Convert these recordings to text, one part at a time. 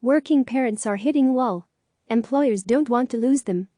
Working parents are hitting wall. Employers don't want to lose them.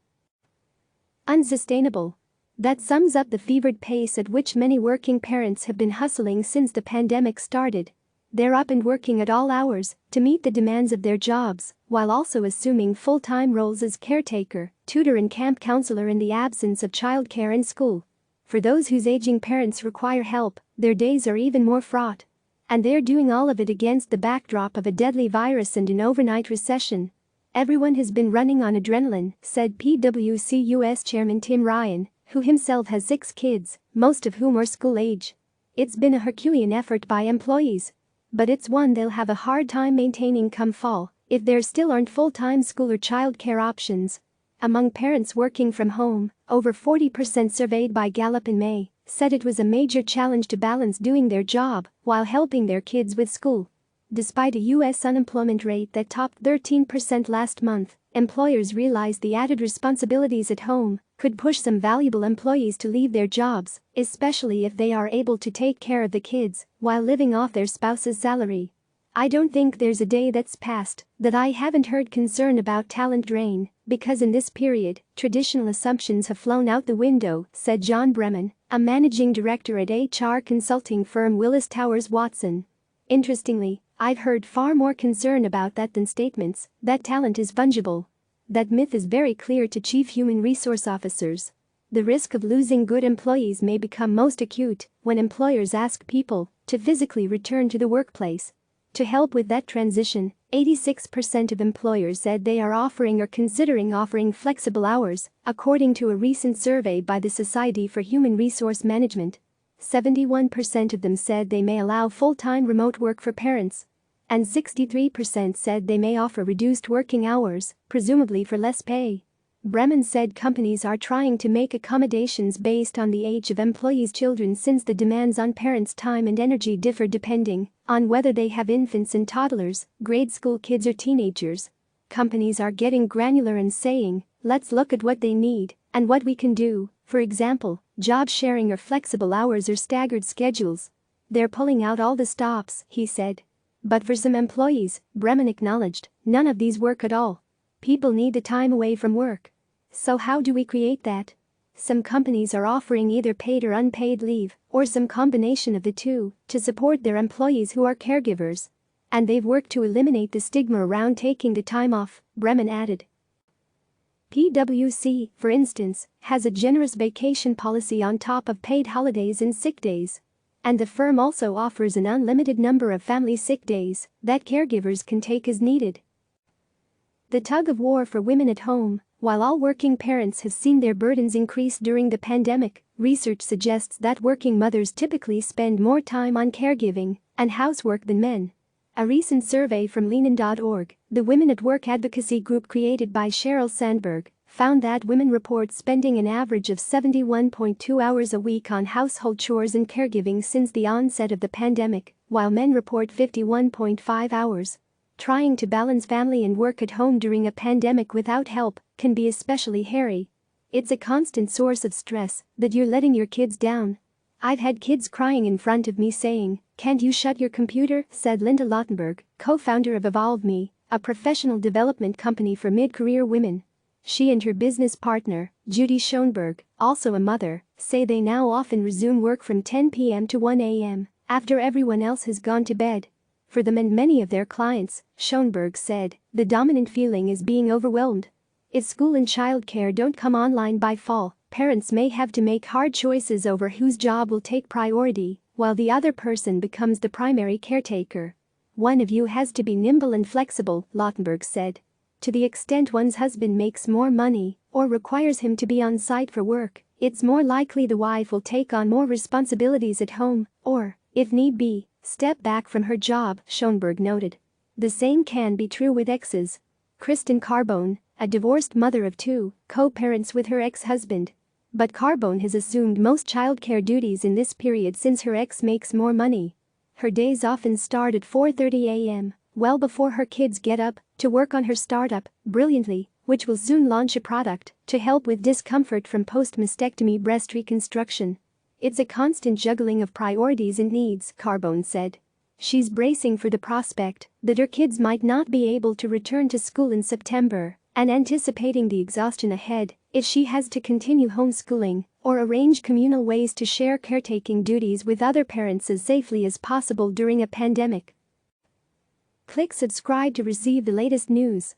Unsustainable. That sums up the fevered pace at which many working parents have been hustling since the pandemic started. They're up and working at all hours to meet the demands of their jobs, while also assuming full-time roles as caretaker, tutor and camp counselor in the absence of childcare and school. For those whose aging parents require help, their days are even more fraught. And they're doing all of it against the backdrop of a deadly virus and an overnight recession. Everyone has been running on adrenaline, said PwC US Chairman Tim Ryan, who himself has 6 kids, most of whom are school age. It's been a Herculean effort by employees. But it's one they'll have a hard time maintaining come fall if there still aren't full-time school or childcare options. Among parents working from home, over 40% surveyed by Gallup in May said it was a major challenge to balance doing their job while helping their kids with school. Despite a U.S. unemployment rate that topped 13% last month, employers realize the added responsibilities at home could push some valuable employees to leave their jobs, especially if they are able to take care of the kids while living off their spouse's salary. I don't think there's a day that's passed that I haven't heard concern about talent drain, because in this period, traditional assumptions have flown out the window, said John Bremen, a managing director at HR consulting firm Willis Towers Watson. Interestingly, I've heard far more concern about that than statements that talent is fungible. That myth is very clear to chief human resource officers. The risk of losing good employees may become most acute when employers ask people to physically return to the workplace. To help with that transition, 86% of employers said they are offering or considering offering flexible hours, according to a recent survey by the Society for Human Resource Management. 71% of them said they may allow full-time remote work for parents. And 63% said they may offer reduced working hours, presumably for less pay. Bremen said companies are trying to make accommodations based on the age of employees' children since the demands on parents' time and energy differ depending on whether they have infants and toddlers, grade school kids or teenagers. Companies are getting granular and saying, let's look at what they need and what we can do, for example, job sharing or flexible hours or staggered schedules. They're pulling out all the stops, he said. But for some employees, Bremen acknowledged, none of these work at all. People need the time away from work. So how do we create that? Some companies are offering either paid or unpaid leave, or some combination of the two, to support their employees who are caregivers. And they've worked to eliminate the stigma around taking the time off, Bremen added. PwC, for instance, has a generous vacation policy on top of paid holidays and sick days. And the firm also offers an unlimited number of family sick days that caregivers can take as needed. The tug of war for women at home. While all working parents have seen their burdens increase during the pandemic, research suggests that working mothers typically spend more time on caregiving and housework than men. A recent survey from Leanin.org, the Women at Work advocacy group created by Sheryl Sandberg, found that women report spending an average of 71.2 hours a week on household chores and caregiving since the onset of the pandemic, while men report 51.5 hours. Trying to balance family and work at home during a pandemic without help can be especially hairy. It's a constant source of stress that you're letting your kids down. I've had kids crying in front of me saying, "Can't you shut your computer?" said Linda Lautenberg, co-founder of EvolveMe, a professional development company for mid-career women. She and her business partner, Judy Schoenberg, also a mother, say they now often resume work from 10 p.m. to 1 a.m. after everyone else has gone to bed. For them and many of their clients, Schoenberg said, the dominant feeling is being overwhelmed. If school and childcare don't come online by fall, parents may have to make hard choices over whose job will take priority, while the other person becomes the primary caretaker. One of you has to be nimble and flexible, Lautenberg said. To the extent one's husband makes more money or requires him to be on site for work, it's more likely the wife will take on more responsibilities at home or, if need be, step back from her job, Schoenberg noted. The same can be true with exes. Kristen Carbone, a divorced mother of 2, co-parents with her ex-husband. But Carbone has assumed most childcare duties in this period since her ex makes more money. Her days often start at 4:30 a.m., well before her kids get up, to work on her startup, Brilliantly, which will soon launch a product to help with discomfort from post-mastectomy breast reconstruction. It's a constant juggling of priorities and needs, Carbone said. She's bracing for the prospect that her kids might not be able to return to school in September and anticipating the exhaustion ahead if she has to continue homeschooling or arrange communal ways to share caretaking duties with other parents as safely as possible during a pandemic. Click subscribe to receive the latest news.